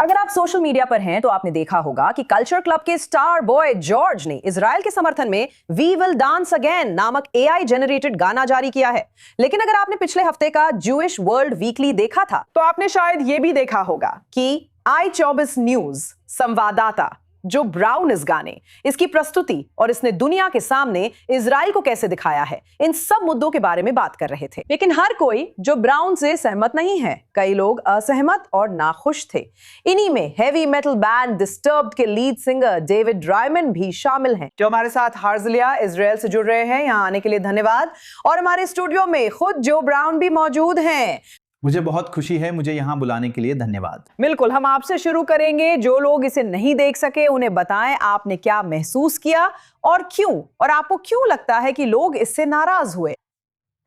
अगर आप social media पर हैं तो आपने देखा होगा कि कल्चर क्लब के स्टार बॉय जॉर्ज ने इजराइल के समर्थन में वी विल डांस अगेन नामक एआई जेनरेटेड गाना जारी किया है। लेकिन अगर आपने पिछले हफ्ते का ज्यूइश वर्ल्ड वीकली देखा था तो आपने शायद यह भी देखा होगा कि i24 न्यूज संवाददाता जो ब्राउन इस गाने, इसकी प्रस्तुति और इसने दुनिया के सामने इजराइल को कैसे दिखाया है, इन सब मुद्दों के बारे में बात कर रहे थे। लेकिन हर कोई जो ब्राउन से सहमत नहीं है, कई लोग असहमत और नाखुश थे। इन्हीं में हेवी मेटल बैंड डिस्टर्ब्ड के लीड सिंगर डेविड ड्रायमन भी शामिल हैं, जो हमारे साथ हार्जलिया इजराइल से जुड़ रहे हैं। यहाँ आने के लिए धन्यवाद। और हमारे स्टूडियो में खुद जो ब्राउन भी मौजूद हैं। मुझे बहुत खुशी है, मुझे यहाँ बुलाने के लिए धन्यवाद। बिल्कुल, हम आपसे शुरू करेंगे। जो लोग इसे नहीं देख सके उन्हें बताएं आपने क्या महसूस किया और क्यों, और आपको क्यों लगता है कि लोग इससे नाराज हुए।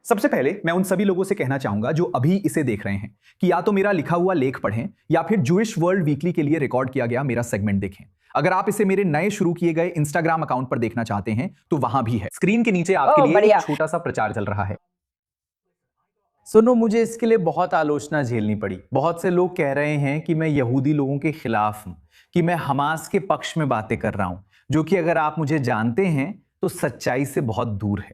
सबसे पहले मैं उन सभी लोगों से कहना चाहूंगा जो अभी इसे देख रहे हैं कि या तो मेरा लिखा हुआ लेख पढ़ें या फिर ज्यूइश वर्ल्ड वीकली के लिए रिकॉर्ड किया गया मेरा सेगमेंट देखें। अगर आप इसे मेरे नए शुरू किए गए इंस्टाग्राम अकाउंट पर देखना चाहते हैं तो वहां भी है। स्क्रीन के नीचे आपके लिए एक छोटा सा प्रचार चल रहा है। सुनो, मुझे इसके लिए बहुत आलोचना झेलनी पड़ी। बहुत से लोग कह रहे हैं कि मैं यहूदी लोगों के खिलाफ हूं, कि मैं हमास के पक्ष में बातें कर रहा हूं, जो कि अगर आप मुझे जानते हैं तो सच्चाई से बहुत दूर है।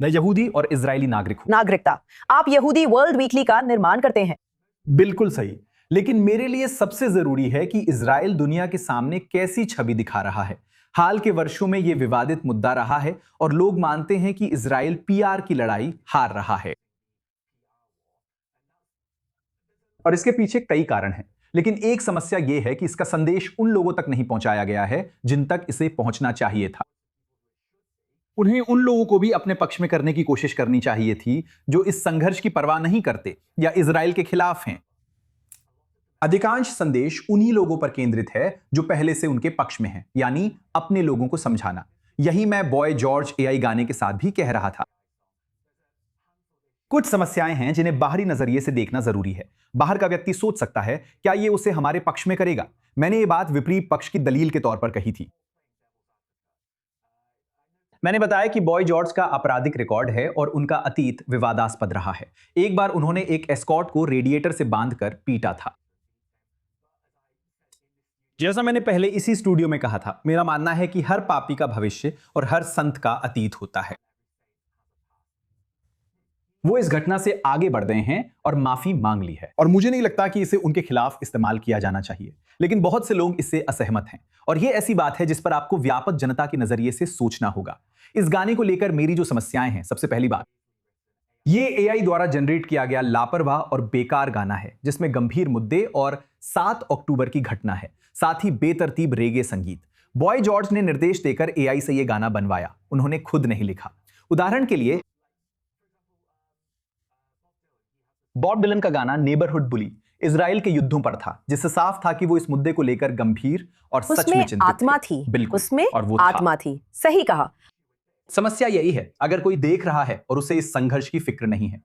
मैं यहूदी और इजरायली नागरिक हूं। नागरिकता, आप यहूदी वर्ल्ड वीकली का निर्माण करते हैं। बिल्कुल सही, लेकिन मेरे लिए सबसे जरूरी है कि इजराइल दुनिया के सामने कैसी छवि दिखा रहा है। हाल के वर्षों में यह विवादित मुद्दा रहा है और लोग मानते हैं कि इजराइल पीआर की लड़ाई हार रहा है, और इसके पीछे कई कारण हैं। लेकिन एक समस्या यह है कि इसका संदेश उन लोगों तक नहीं पहुंचाया गया है जिन तक इसे पहुंचना चाहिए था। उन्हें उन लोगों को भी अपने पक्ष में करने की कोशिश करनी चाहिए थी जो इस संघर्ष की परवाह नहीं करते या इजराइल के खिलाफ हैं। अधिकांश संदेश उन्हीं लोगों पर केंद्रित है जो पहले से उनके पक्ष में हैं, यानी अपने लोगों को समझाना। यही मैं बॉय जॉर्ज एआई गाने के साथ भी कह रहा था। कुछ समस्याएं हैं जिन्हें बाहरी नजरिए से देखना जरूरी है। बाहर का व्यक्ति सोच सकता है क्या ये उसे हमारे पक्ष में करेगा। मैंने ये बात विपरीत पक्ष की दलील के तौर पर कही थी। मैंने बताया कि बॉय जॉर्ज का आपराधिक रिकॉर्ड है और उनका अतीत विवादास्पद रहा है। एक बार उन्होंने एक एस्कॉर्ट को रेडिएटर से बांधकर पीटा था। जैसा मैंने पहले इसी स्टूडियो में कहा था, मेरा मानना है कि हर पापी का भविष्य और हर संत का अतीत होता है। वो इस घटना से आगे बढ़ गए हैं और माफी मांग ली है, और मुझे नहीं लगता कि इसे उनके खिलाफ इस्तेमाल किया जाना चाहिए। लेकिन बहुत से लोग इससे असहमत हैं, और ये ऐसी बात है जिस पर आपको व्यापक जनता के नजरिए से सोचना होगा। इस गाने को लेकर मेरी जो समस्याएं हैं, सबसे पहली बात, ये एआई द्वारा जनरेट किया गया लापरवाह और बेकार गाना है जिसमें गंभीर मुद्दे और 7 अक्टूबर की घटना है, साथ ही बेतरतीब रेगे संगीत। बॉय जॉर्ज ने निर्देश देकर एआई से यह गाना बनवाया, उन्होंने खुद नहीं लिखा। उदाहरण के लिए बॉब डिलन का गाना नेबरहुड बुली इजराइल के युद्धों पर था, जिससे साफ था कि वो इस मुद्दे को लेकर गंभीर और सच में चिंतित आत्मा थी। बिल्कुल, उसमें और वो आत्मा थी। सही कहा। समस्या यही है, अगर कोई देख रहा है और उसे इस संघर्ष की फिक्र नहीं है,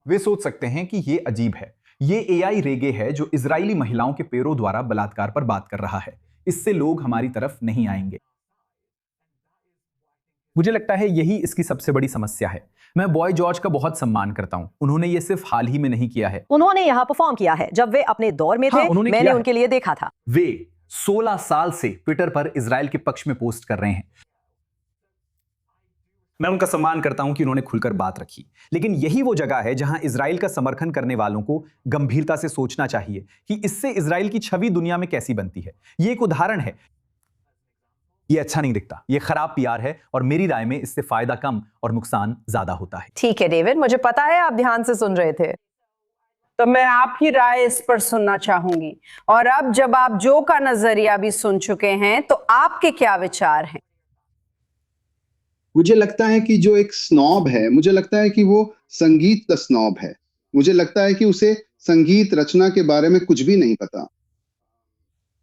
वे सोच सकते हैं कि ये अजीब है, ये एआई रेगे है जो इजरायली महिलाओं के पैरों द्वारा बलात्कार पर बात कर रहा है, इससे लोग हमारी तरफ नहीं आएंगे। मुझे लगता है यही इसकी सबसे बड़ी समस्या है। मैं बॉय जॉर्ज का बहुत सम्मान करता हूं। उन्होंने ये सिर्फ हाल ही में नहीं किया है, उन्होंने यहाँ परफॉर्म किया है जब वे अपने दौर में थे। मैंने उनके लिए देखा था। वे 16 साल से ट्विटर पर इजराइल के पक्ष में पोस्ट कर रहे हैं। मैं उनका सम्मान करता हूं कि उन्होंने खुलकर बात रखी, लेकिन यही वो जगह है जहां इजराइल का समर्थन करने वालों को गंभीरता से सोचना चाहिए कि इससे इजराइल की छवि दुनिया में कैसी बनती है। ये एक उदाहरण है। ये अच्छा नहीं दिखता, ये खराब पीआर है, और मेरी राय में इससे फायदा कम और नुकसान ज्यादा होता है। ठीक है डेविड, मुझे पता है आप ध्यान से सुन रहे थे, तो मैं आपकी राय इस पर सुनना चाहूंगी। और अब जब आप जो का नजरिया भी सुन चुके हैं, तो आपके क्या विचार हैं? मुझे लगता है कि जो एक स्नॉब है, मुझे लगता है कि वो संगीत का स्नॉब है। मुझे लगता है कि उसे संगीत रचना के बारे में कुछ भी नहीं पता।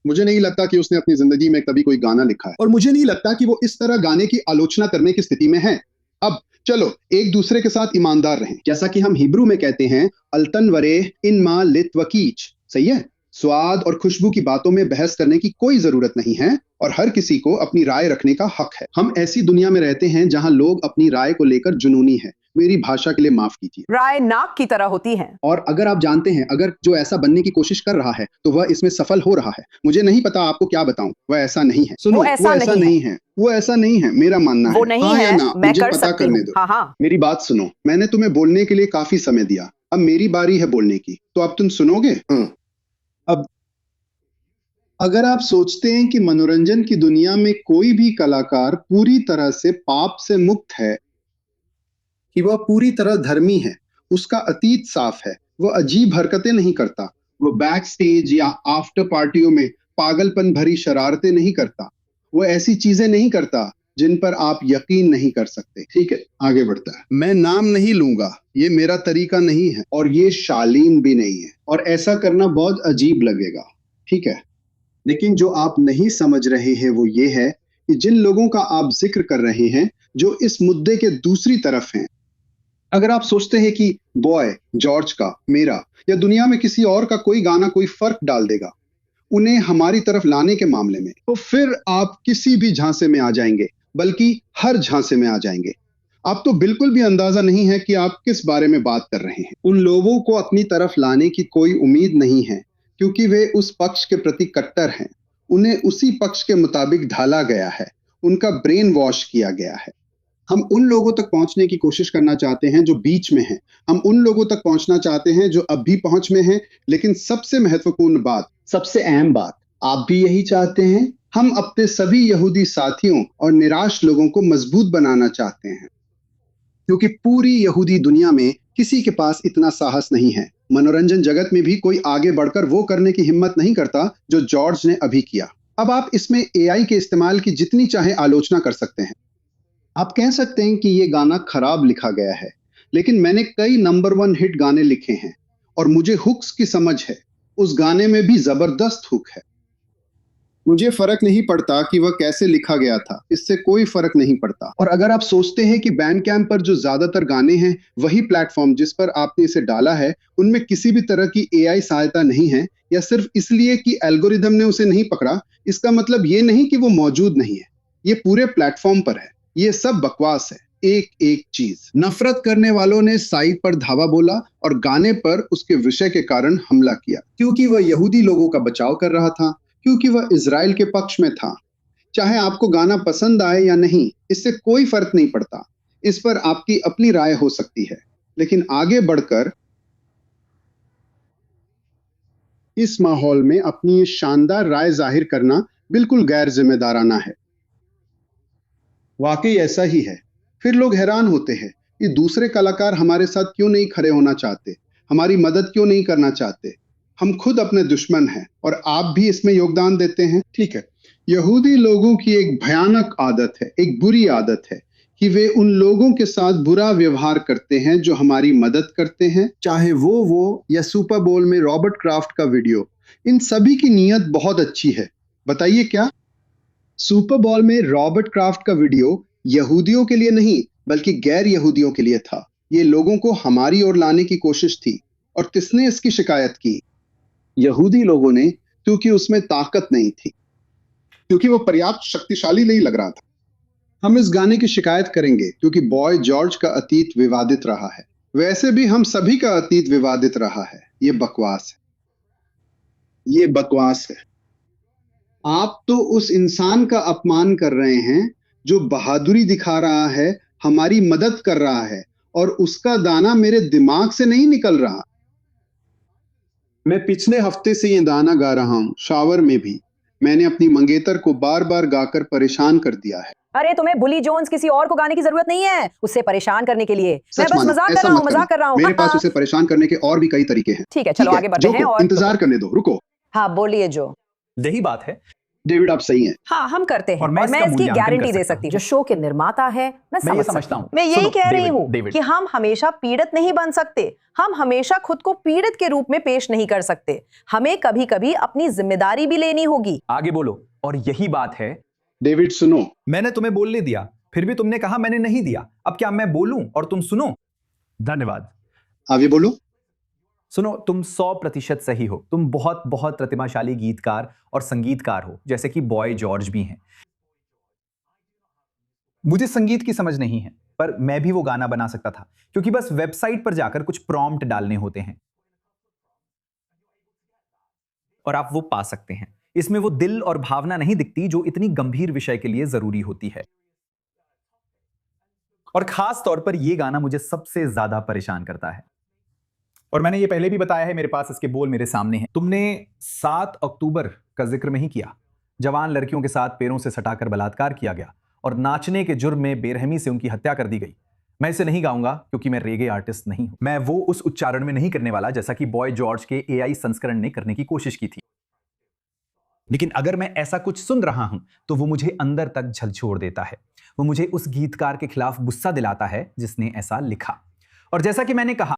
मुझे नहीं लगता कि उसने अपनी जिंदगी में कभी कोई गाना लिखा है, और मुझे नहीं लगता कि वो इस तरह गाने की आलोचना करने की स्थिति में है। अब चलो एक दूसरे के साथ ईमानदार रहें। जैसा कि हम हिब्रू में कहते हैं, अल्तन वरे इन मा लित्वकीच, सही है। स्वाद और खुशबू की बातों में बहस करने की कोई जरूरत नहीं है, और हर किसी को अपनी राय रखने का हक है। हम ऐसी दुनिया में रहते हैं जहां लोग अपनी राय को लेकर जुनूनी है। मेरी भाषा के लिए माफ कीजिए। राय नाक की तरह होती है। और अगर आप जानते हैं, अगर जो ऐसा बनने की कोशिश कर रहा है तो वह इसमें सफल हो रहा है। मुझे नहीं पता आपको क्या बताऊं, वह ऐसा नहीं है। सुनो, वो ऐसा नहीं है, वो ऐसा नहीं है, मेरा मानना वो है। नहीं हाँ या है, ना, मैं मुझे कर पता सकती करने हूँ। दो। हाँ हाँ। मेरी बात सुनो, मैंने तुम्हें बोलने के लिए काफी समय दिया, अब मेरी बारी है बोलने की, तो अब तुम सुनोगे? अब अगर आप सोचते हैं कि मनोरंजन की दुनिया में कोई भी कलाकार पूरी तरह से पाप से मुक्त है, कि वह पूरी तरह धर्मी है, उसका अतीत साफ है, वह अजीब हरकतें नहीं करता, वो बैक स्टेज या आफ्टर पार्टियों में पागलपन भरी शरारतें नहीं करता, वो ऐसी चीजें नहीं करता जिन पर आप यकीन नहीं कर सकते। ठीक है, आगे बढ़ता है। मैं नाम नहीं लूंगा, ये मेरा तरीका नहीं है और ये शालीन भी नहीं है, और ऐसा करना बहुत अजीब लगेगा। ठीक है, लेकिन जो आप नहीं समझ रहे हैं वो ये है कि जिन लोगों का आप जिक्र कर रहे हैं, जो इस मुद्दे के दूसरी तरफ हैं, अगर आप सोचते हैं कि बॉय जॉर्ज का, मेरा या दुनिया में किसी और का कोई गाना कोई फर्क डाल देगा उन्हें हमारी तरफ लाने के मामले में, तो फिर आप किसी भी झांसे में आ जाएंगे, बल्कि हर झांसे में आ जाएंगे। आप तो बिल्कुल भी अंदाजा नहीं है कि आप किस बारे में बात कर रहे हैं। उन लोगों को अपनी तरफ लाने की कोई उम्मीद नहीं है, क्योंकि वे उस पक्ष के प्रति कट्टर हैं। उन्हें उसी पक्ष के मुताबिक ढाला गया है, उनका ब्रेन वॉश किया गया है। हम उन लोगों तक पहुंचने की कोशिश करना चाहते हैं जो बीच में हैं। हम उन लोगों तक पहुंचना चाहते हैं जो अब भी पहुंच में हैं। लेकिन सबसे महत्वपूर्ण बात, सबसे अहम बात, आप भी यही चाहते हैं। हम अपने सभी यहूदी साथियों और निराश लोगों को मजबूत बनाना चाहते हैं, क्योंकि पूरी यहूदी दुनिया में किसी के पास इतना साहस नहीं है। मनोरंजन जगत में भी कोई आगे बढ़कर वो करने की हिम्मत नहीं करता जो जॉर्ज ने अभी किया। अब आप इसमें एआई के इस्तेमाल की जितनी चाहे आलोचना कर सकते हैं। आप कह सकते हैं कि ये गाना खराब लिखा गया है, लेकिन मैंने कई नंबर 1 हिट गाने लिखे हैं और मुझे हुक्स की समझ है। उस गाने में भी जबरदस्त हुक है। मुझे फर्क नहीं पड़ता कि वह कैसे लिखा गया था, इससे कोई फर्क नहीं पड़ता। और अगर आप सोचते हैं कि बैंडकैम्प पर जो ज्यादातर गाने हैं वही प्लेटफॉर्म जिस पर आपने इसे डाला है, उनमें किसी भी तरह की एआई सहायता नहीं है, या सिर्फ इसलिए कि एल्गोरिदम ने उसे नहीं पकड़ा, इसका मतलब ये नहीं कि वो मौजूद नहीं है। ये पूरे प्लेटफॉर्म पर है। ये सब बकवास है। एक एक चीज, नफरत करने वालों ने साइट पर धावा बोला और गाने पर उसके विषय के कारण हमला किया, क्योंकि वह यहूदी लोगों का बचाव कर रहा था, क्योंकि वह इजराइल के पक्ष में था। चाहे आपको गाना पसंद आए या नहीं, इससे कोई फर्क नहीं पड़ता। इस पर आपकी अपनी राय हो सकती है, लेकिन आगे बढ़कर इस माहौल में अपनी ये शानदार राय जाहिर करना बिल्कुल गैर जिम्मेदाराना है। वाकई ऐसा ही है। फिर लोग हैरान होते हैं कि दूसरे कलाकार हमारे साथ क्यों नहीं खड़े होना चाहते, हमारी मदद क्यों नहीं करना चाहते। हम खुद अपने दुश्मन हैं और आप भी इसमें योगदान देते हैं। ठीक है, यहूदी लोगों की एक भयानक आदत है, एक बुरी आदत है कि वे उन लोगों के साथ बुरा व्यवहार करते हैं जो हमारी मदद करते हैं, चाहे वो या सुपर बोल में रॉबर्ट क्राफ्ट का वीडियो। इन सभी की नीयत बहुत अच्छी है। बताइए क्या? सुपर बॉल में रॉबर्ट क्राफ्ट का वीडियो यहूदियों के लिए नहीं बल्कि गैर यहूदियों के लिए था। ये लोगों को हमारी ओर लाने की कोशिश थी। और किसने इसकी शिकायत की? यहूदी लोगों ने, क्योंकि उसमें ताकत नहीं थी, क्योंकि वो पर्याप्त शक्तिशाली नहीं लग रहा था। हम इस गाने की शिकायत करेंगे क्योंकि बॉय जॉर्ज का अतीत विवादित रहा है। वैसे भी हम सभी का अतीत विवादित रहा है। ये बकवास है, ये बकवास है। आप तो उस इंसान का अपमान कर रहे हैं जो बहादुरी दिखा रहा है, हमारी मदद कर रहा है, और उसका दाना मेरे दिमाग से नहीं निकल रहा। मैं पिछले हफ्ते से ये गाना गा रहा हूँ, शावर में भी। मैंने अपनी मंगेतर को बार बार गाकर परेशान कर दिया है। अरे तुम्हें बुली जोन्स किसी और को गाने की जरूरत नहीं है उससे परेशान करने के लिए। मैं सच बस मानो, मजाक कर ऐसा रहा हूँ, मत मजाक कर रहा करना। हूँ। मेरे पास उसे परेशान करने के और भी कई तरीके हैं। ठीक है, चलो आगे बढ़ते हैं। और इंतजार करने दो, रुको। हाँ बोलिए जो। यही बात है। डेविड आप सही हैं। हाँ हम करते हैं और मैं इसका इसकी मूल्यांकन गारंटी कर दे सकता सकती हूं। हूँ। जो शो के निर्माता है मैं मैं ये समझ समझता हूं। मैं यही सुनो, कह रही डेविड, हूँ डेविड। कि हम हमेशा पीड़ित नहीं बन सकते। हम हमेशा खुद को पीड़ित के रूप में पेश नहीं कर सकते। हमें कभी कभी अपनी जिम्मेदारी भी लेनी होगी। आगे बोलो। और यही बात है। डेविड सुनो, मैंने तुम्हें बोलने दिया, फिर भी तुमने कहा मैंने नहीं दिया। अब क्या मैं बोलूं और तुम सुनो? धन्यवाद। आगे बोलो। सुनो, तुम 100% सही हो। तुम बहुत बहुत प्रतिभाशाली गीतकार और संगीतकार हो, जैसे कि बॉय जॉर्ज भी हैं। मुझे संगीत की समझ नहीं है, पर मैं भी वो गाना बना सकता था, क्योंकि बस वेबसाइट पर जाकर कुछ प्रॉम्प्ट डालने होते हैं और आप वो पा सकते हैं। इसमें वो दिल और भावना नहीं दिखती जो इतनी गंभीर विषय के लिए जरूरी होती है। और खास तौर पर यह गाना मुझे सबसे ज्यादा परेशान करता है, और मैंने ये पहले भी बताया है, मेरे पास इसके बोल मेरे सामने हैं। तुमने 7 अक्टूबर का जिक्र नहीं किया। जवान लड़कियों के साथ पैरों से सटाकर बलात्कार किया गया और नाचने के जुर्म में बेरहमी से उनकी हत्या कर दी गई। मैं इसे नहीं गाऊंगा क्योंकि मैं रेगे आर्टिस्ट नहीं हूं। मैं वो उस उच्चारण में नहीं करने वाला जैसा कि बॉय जॉर्ज के एआई संस्करण ने करने की कोशिश की थी। लेकिन अगर मैं ऐसा कुछ सुन रहा हूं तो वो मुझे अंदर तक झकझोर देता है। वो मुझे उस गीतकार के खिलाफ गुस्सा दिलाता है जिसने ऐसा लिखा। और जैसा कि मैंने कहा,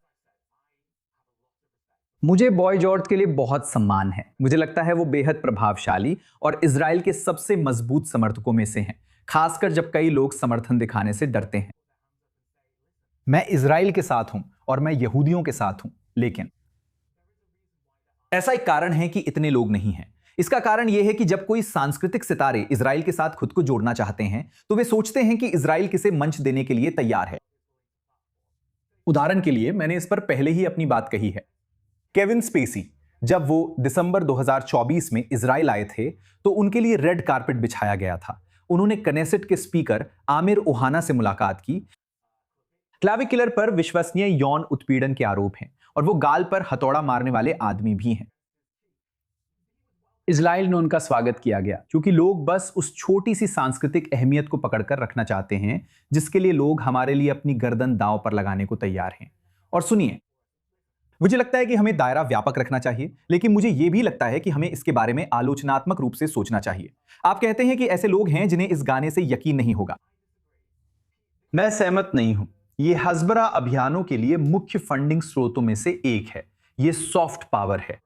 मुझे बॉय जॉर्ज के लिए बहुत सम्मान है। मुझे लगता है वो बेहद प्रभावशाली और इजराइल के सबसे मजबूत समर्थकों में से हैं, खासकर जब कई लोग समर्थन दिखाने से डरते हैं। मैं इजराइल के साथ हूं और मैं यहूदियों के साथ हूं, लेकिन ऐसा एक कारण है कि इतने लोग नहीं हैं। इसका कारण यह है कि जब कोई सांस्कृतिक सितारे इजराइल के साथ खुद को जोड़ना चाहते हैं तो वे सोचते हैं कि इजराइल किसे मंच देने के लिए तैयार है। उदाहरण के लिए, मैंने इस पर पहले ही अपनी बात कही है। केविन स्पेसी, जब वो दिसंबर 2024 में इजराइल आए थे तो उनके लिए रेड कारपेट बिछाया गया था। उन्होंने कनेसेट के स्पीकर आमिर ओहाना से मुलाकात की। क्लाविकुलर पर विश्वसनीय यौन उत्पीड़न के आरोप हैं और वो गाल पर हथौड़ा मारने वाले आदमी भी हैं। इजराइल में उनका स्वागत किया गया क्योंकि लोग बस उस छोटी सी सांस्कृतिक अहमियत को पकड़कर रखना चाहते हैं जिसके लिए लोग हमारे लिए अपनी गर्दन दांव पर लगाने को तैयार हैं। और सुनिए, मुझे लगता है कि हमें दायरा व्यापक रखना चाहिए, लेकिन मुझे यह भी लगता है कि हमें इसके बारे में आलोचनात्मक रूप से सोचना चाहिए। आप कहते हैं कि ऐसे लोग हैं जिन्हें इस गाने से यकीन नहीं होगा। मैं सहमत नहीं हूं। यह हज़बरा अभियानों के लिए मुख्य फंडिंग स्रोतों में से एक है। यह सॉफ्ट पावर है।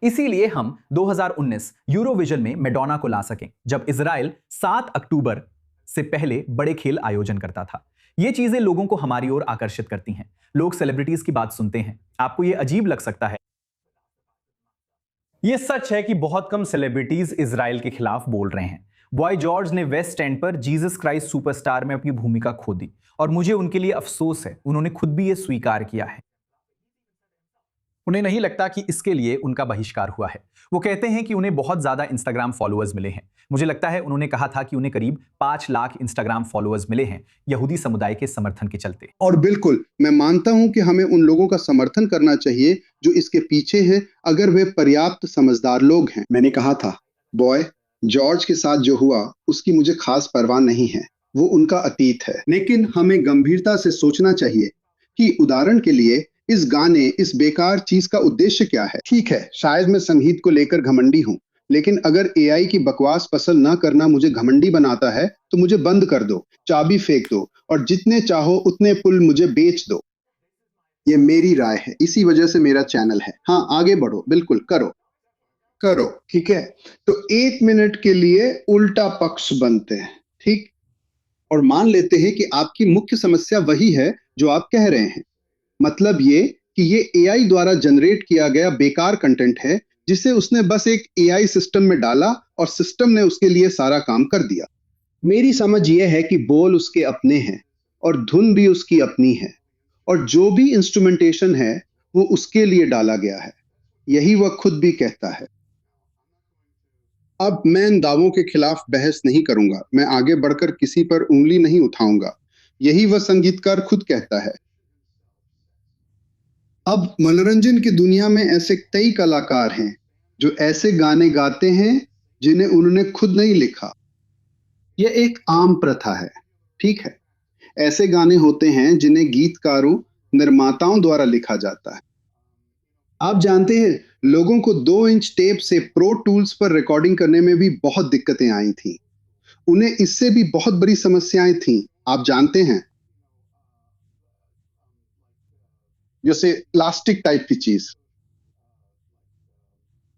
इसीलिए हम 2019 यूरोविजन में मैडोना को ला सकें, जब इजराइल 7 अक्टूबर से पहले बड़े खेल आयोजन करता था। ये चीजें लोगों को हमारी ओर आकर्षित करती हैं। लोग सेलिब्रिटीज की बात सुनते हैं। आपको ये अजीब लग सकता है। यह सच है कि बहुत कम सेलिब्रिटीज इजराइल के खिलाफ बोल रहे हैं। बॉय जॉर्ज ने वेस्ट एंड पर जीसस क्राइस्ट सुपरस्टार में अपनी भूमिका खो दी और मुझे उनके लिए अफसोस है। उन्होंने खुद भी यह स्वीकार किया है। उन्हें नहीं लगता कि इसके लिए उनका बहिष्कार हुआ है। वो कहते हैं कि उन्हें बहुत ज्यादा इंस्टाग्राम फॉलोअर्स मिले हैं। मुझे लगता है उन्होंने कहा था कि उन्हें करीब 5 लाख इंस्टाग्राम फॉलोअर्स मिले हैं यहूदी समुदाय के समर्थन के चलते। और बिल्कुल मैं मानता हूं कि हमें उन लोगों का समर्थन करना चाहिए जो इसके पीछे हैं, अगर वे पर्याप्त समझदार लोग हैं। मैंने कहा था, बॉय जॉर्ज के साथ जो हुआ उसकी मुझे खास परवाह नहीं है, वो उनका अतीत है। लेकिन हमें गंभीरता से सोचना चाहिए कि उदाहरण के लिए इस गाने, इस बेकार चीज का उद्देश्य क्या है। ठीक है, शायद मैं संगीत को लेकर घमंडी हूं, लेकिन अगर एआई की बकवास पसंद ना करना मुझे घमंडी बनाता है तो मुझे बंद कर दो, चाबी फेंक दो और जितने चाहो उतने पुल मुझे बेच दो। ये मेरी राय है, इसी वजह से मेरा चैनल है। हाँ, आगे बढ़ो, बिल्कुल करो करो, ठीक है। तो 1 मिनट के लिए उल्टा पक्ष बनते हैं, ठीक, और मान लेते हैं कि आपकी मुख्य समस्या वही है जो आप कह रहे हैं। मतलब ये कि ये एआई द्वारा जनरेट किया गया बेकार कंटेंट है जिसे उसने बस एक एआई सिस्टम में डाला और सिस्टम ने उसके लिए सारा काम कर दिया। मेरी समझ ये है कि बोल उसके अपने हैं और धुन भी उसकी अपनी है और जो भी इंस्ट्रूमेंटेशन है वो उसके लिए डाला गया है। यही वह खुद भी कहता है। अब मैं इन दावों के खिलाफ बहस नहीं करूंगा, मैं आगे बढ़कर किसी पर उंगली नहीं उठाऊंगा। यही वह संगीतकार खुद कहता है। अब मनोरंजन की दुनिया में ऐसे कई कलाकार हैं जो ऐसे गाने गाते हैं जिन्हें उन्होंने खुद नहीं लिखा। यह एक आम प्रथा है, ठीक है। ऐसे गाने होते हैं जिन्हें गीतकारों, निर्माताओं द्वारा लिखा जाता है। आप जानते हैं, लोगों को 2 इंच टेप से प्रो टूल्स पर रिकॉर्डिंग करने में भी बहुत दिक्कतें आई थी। उन्हें इससे भी बहुत बड़ी समस्याएं थीं, आप जानते हैं, जैसे प्लास्टिक टाइप की चीज।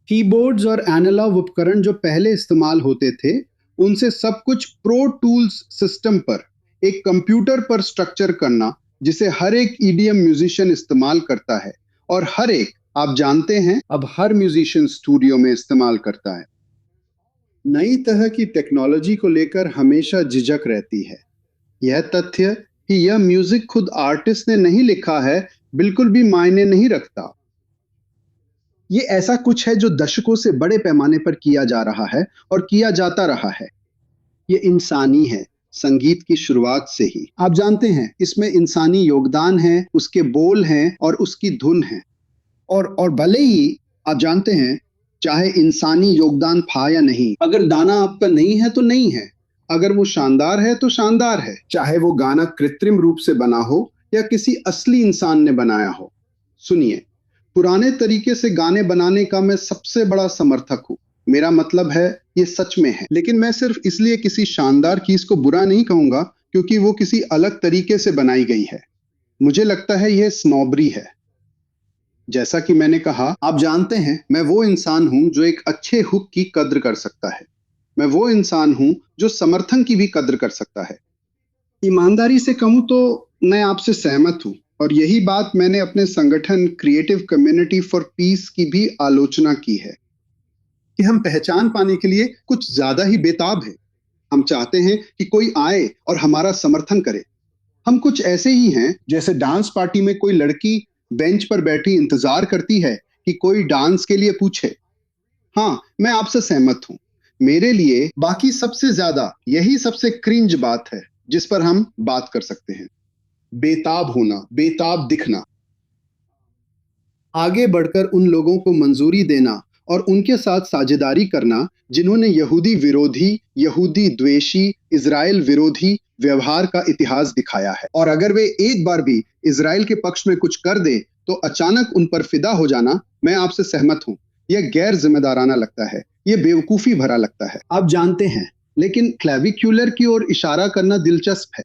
कीबोर्ड्स और एनालॉग उपकरण जो पहले इस्तेमाल होते थे, उनसे सब कुछ प्रो टूल्स सिस्टम पर एक कंप्यूटर पर स्ट्रक्चर करना जिसे हर एक ईडीएम म्यूजिशियन इस्तेमाल करता है और हर एक, आप जानते हैं, अब हर म्यूजिशियन स्टूडियो में इस्तेमाल करता है। नई तरह की टेक्नोलॉजी को लेकर हमेशा झिझक रहती है। यह तथ्य कि यह म्यूजिक खुद आर्टिस्ट ने नहीं लिखा है बिल्कुल भी मायने नहीं रखता। ये ऐसा कुछ है जो दशकों से बड़े पैमाने पर किया जा रहा है और किया जाता रहा है। ये इंसानी है, संगीत की शुरुआत से ही। आप जानते हैं इसमें इंसानी योगदान है, उसके बोल हैं और उसकी धुन है। और भले ही आप जानते हैं चाहे इंसानी योगदान था या नहीं, अगर गाना आपका नहीं है तो नहीं है, अगर वो शानदार है तो शानदार है, चाहे वो गाना कृत्रिम रूप से बना हो या किसी असली इंसान ने बनाया हो। सुनिए, पुराने तरीके से गाने बनाने का मैं सबसे बड़ा समर्थक हूँ। मेरा मतलब है ये सच में है, लेकिन मैं सिर्फ इसलिए किसी शानदार चीज को बुरा नहीं कहूंगा क्योंकि वो किसी अलग तरीके से बनाई गई है। मुझे लगता है यह स्नॉबरी है। जैसा कि मैंने कहा, आप जानते हैं मैं वो इंसान हूं जो एक अच्छे हुक की कद्र कर सकता है। मैं वो इंसान हूं जो समर्थन की भी कद्र कर सकता है। ईमानदारी से कहूं तो मैं आपसे सहमत हूं, और यही बात मैंने अपने संगठन क्रिएटिव कम्युनिटी फॉर पीस की भी आलोचना की है कि हम पहचान पाने के लिए कुछ ज्यादा ही बेताब हैं। हम चाहते हैं कि कोई आए और हमारा समर्थन करे। हम कुछ ऐसे ही हैं जैसे डांस पार्टी में कोई लड़की बेंच पर बैठी इंतजार करती है कि कोई डांस के लिए पूछे। हाँ, मैं आपसे सहमत हूं। मेरे लिए बाकी सबसे ज्यादा यही सबसे क्रिंज बात है जिस पर हम बात कर सकते हैं। बेताब होना, बेताब दिखना। आगे बढ़कर उन लोगों को मंजूरी देना और उनके साथ साझेदारी करना जिन्होंने यहूदी विरोधी, यहूदी द्वेषी, इजराइल विरोधी व्यवहार का इतिहास दिखाया है। और अगर वे एक बार भी इजराइल के पक्ष में कुछ कर दे तो अचानक उन पर फिदा हो जाना, मैं आपसे सहमत हूं। यह गैर जिम्मेदाराना लगता है, यह बेवकूफी भरा लगता है। आप जानते हैं, लेकिन क्लेविक्यूलर की ओर इशारा करना दिलचस्प है।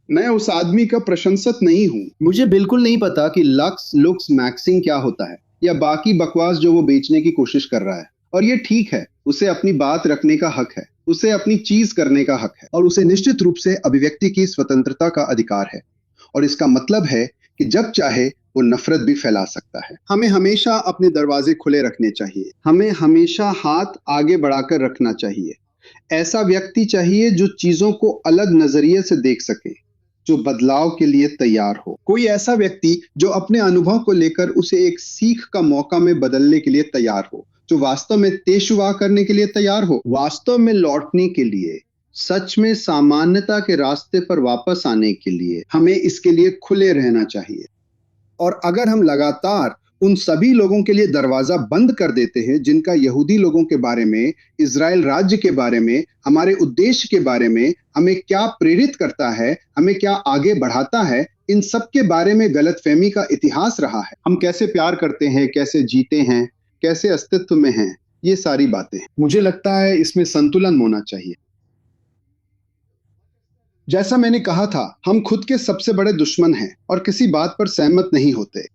मैं उस आदमी का प्रशंसक नहीं हूं। मुझे बिल्कुल नहीं पता कि लक्स लुक्स मैक्सिंग क्या होता है या बाकी बकवास जो वो बेचने की कोशिश कर रहा है। और ये ठीक है, उसे अपनी बात रखने का हक है, उसे अपनी चीज करने का हक है, और उसे निश्चित रूप से अभिव्यक्ति की स्वतंत्रता का अधिकार है। और इसका मतलब है कि जब चाहे वो नफरत भी फैला सकता है। हमें हमेशा अपने दरवाजे खुले रखने चाहिए। हमें हमेशा हाथ आगे बढ़ाकर रखना चाहिए। ऐसा व्यक्ति चाहिए जो चीजों को अलग नजरिए से देख सके, जो बदलाव के लिए तैयार हो। कोई ऐसा व्यक्ति जो अपने अनुभव को लेकर उसे एक सीख का मौका में बदलने के लिए तैयार हो, जो वास्तव में तेशुवा करने के लिए तैयार हो, वास्तव में लौटने के लिए, सच में सामान्यता के रास्ते पर वापस आने के लिए। हमें इसके लिए खुले रहना चाहिए। और अगर हम लगातार उन सभी लोगों के लिए दरवाजा बंद कर देते हैं जिनका यहूदी लोगों के बारे में, इजराइल राज्य के बारे में, हमारे उद्देश्य के बारे में, हमें क्या प्रेरित करता है, हमें क्या आगे बढ़ाता है, इन सब के बारे में गलतफहमी का इतिहास रहा है। हम कैसे प्यार करते हैं, कैसे जीते हैं, कैसे अस्तित्व में हैं, ये सारी बातें। मुझे लगता है इसमें संतुलन होना चाहिए। जैसा मैंने कहा था, हम खुद के सबसे बड़े दुश्मन हैं और किसी बात पर सहमत नहीं होते।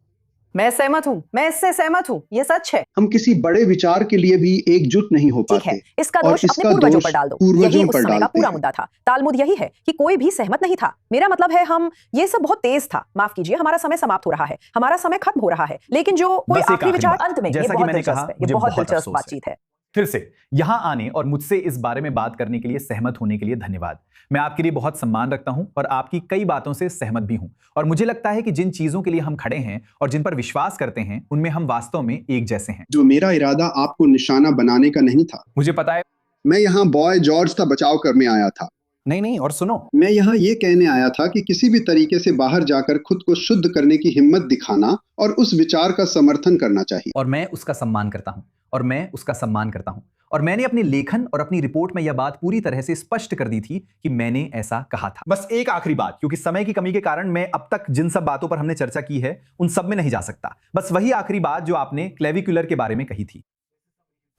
मैं सहमत हूँ, मैं इससे सहमत हूँ, ये सच है। हम किसी बड़े विचार के लिए भी एकजुट नहीं हो ठीक पाते। है, इसका और दोष अपने इसका पूर्वजों दोष पर डाल दो। पूर्वजों यही उस पर समय का डालते पूरा हैं। मुद्दा था। तालमुद यही है कि कोई भी सहमत नहीं था। मेरा मतलब है हम ये सब बहुत तेज था। माफ कीजिए, हमारा समय समाप्त हो रहा है, हमारा समय खत्म हो रहा है। लेकिन जो कोई बस एक आखिरी आखिरी विचार बात, अंत में, ये जैसा कि बहुत मैंने दिलचस्प कहा, है, ये मुझे बहुत बहुत दिलचस्प अफसोस बातचीत है। फिर से यहां आने और मुझसे इस बारे में बात करने के लिए, सहमत होने के लिए धन्यवाद। मैं आपके लिए बहुत सम्मान रखता हूं और आपकी कई बातों से सहमत भी हूं। और मुझे लगता है कि जिन चीजों के लिए हम खड़े हैं और जिन पर विश्वास करते हैं, उनमें हम वास्तव में एक जैसे हैं। जो मेरा इरादा आपको निशाना बनाने का नहीं था। मुझे पता है। मैं यहाँ बॉय जॉर्ज का बचाव करने आया था। नहीं, और सुनो, मैं यहाँ ये कहने आया था कि किसी भी तरीके से बाहर जाकर खुद को शुद्ध करने की हिम्मत दिखाना और उस विचार का समर्थन करना चाहिए। और मैं उसका सम्मान करता हूं, और मैं उसका सम्मान करता हूं। और मैंने अपने लेखन और अपनी रिपोर्ट में यह बात पूरी तरह से स्पष्ट कर दी थी कि मैंने ऐसा कहा था। बस एक आखिरी बात, क्योंकि समय की कमी के कारण मैं अब तक जिन सब बातों पर हमने चर्चा की है उन सब में नहीं जा सकता। बस वही आखिरी बात जो आपने क्लेविक्यूलर के बारे में कही थी।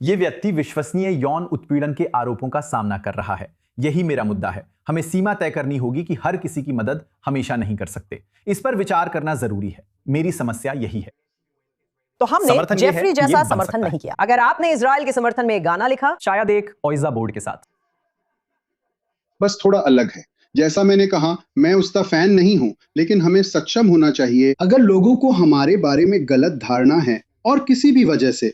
यह व्यक्ति विश्वसनीय यौन उत्पीड़न के आरोपों का सामना कर रहा है। यही मेरा मुद्दा है। हमें सीमा तय करनी होगी कि हर किसी की मदद हमेशा नहीं कर सकते। इस पर विचार करना जरूरी है। मेरी समस्या यही है। तो हमने जेफरी जैसा समर्थन नहीं किया। अगर आपने इजराइल के समर्थन में एक गाना लिखा, शायद एक ओइजा बोर्ड के साथ, बस थोड़ा अलग है। जैसा मैंने कहा, मैं उसका फैन नहीं हूं, लेकिन हमें सक्षम होना चाहिए। अगर लोगों को हमारे बारे में गलत धारणा है और किसी भी वजह से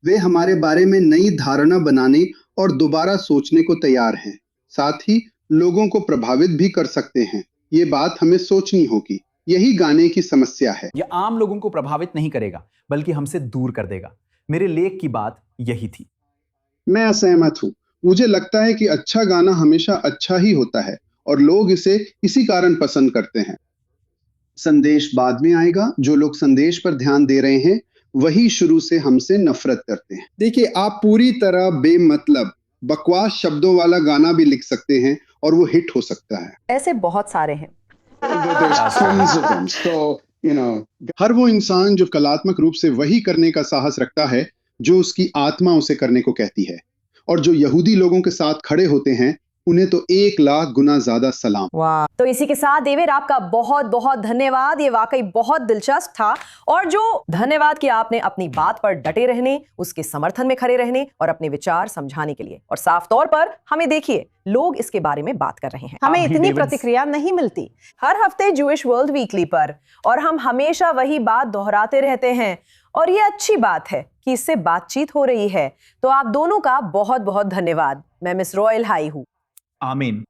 वे हमारे बारे में नई धारणा बनाने और दोबारा सोचने को तैयार हैं, साथ ही लोगों को प्रभावित भी कर सकते हैं। ये बात हमें सोचनी होगी। यही गाने की समस्या है। यह आम लोगों को प्रभावित नहीं करेगा बल्कि हमसे दूर कर देगा। मेरे लेख की बात यही थी। मैं असहमत हूँ। मुझे लगता है कि अच्छा गाना हमेशा अच्छा ही होता है और लोग इसे इसी कारण पसंद करते हैं। संदेश बाद में आएगा। जो लोग संदेश पर ध्यान दे रहे हैं वही शुरू से हमसे नफरत करते हैं। देखिए, आप पूरी तरह बेमतलब बकवास शब्दों वाला गाना भी लिख सकते हैं और वो हिट हो सकता है। ऐसे बहुत सारे हैं। There's tons of them. So, हर वो इंसान जो कलात्मक रूप से वही करने का साहस रखता है जो उसकी आत्मा उसे करने को कहती है, और जो यहूदी लोगों के साथ खड़े होते हैं उन्हें तो 1,00,000 गुना ज्यादा सलाम। वाह। तो इसी के साथ देवेर आपका बहुत बहुत धन्यवाद। ये वाकई बहुत दिलचस्प था। और जो धन्यवाद कि आपने अपनी बात पर डटे रहने, उसके समर्थन में खड़े रहने और अपने विचार समझाने के लिए। और साफ तौर पर हमें देखिए, लोग इसके बारे में बात कर रहे हैं। हमें आप भी इतनी डेविड प्रतिक्रिया नहीं मिलती हर हफ्ते जूइश वर्ल्ड वीकली पर, और हम हमेशा वही बात दोहराते रहते हैं। और ये अच्छी बात है कि इससे बातचीत हो रही है। तो आप दोनों का बहुत बहुत धन्यवाद। मैं मिस रॉयल हाई हूँ। आमीन।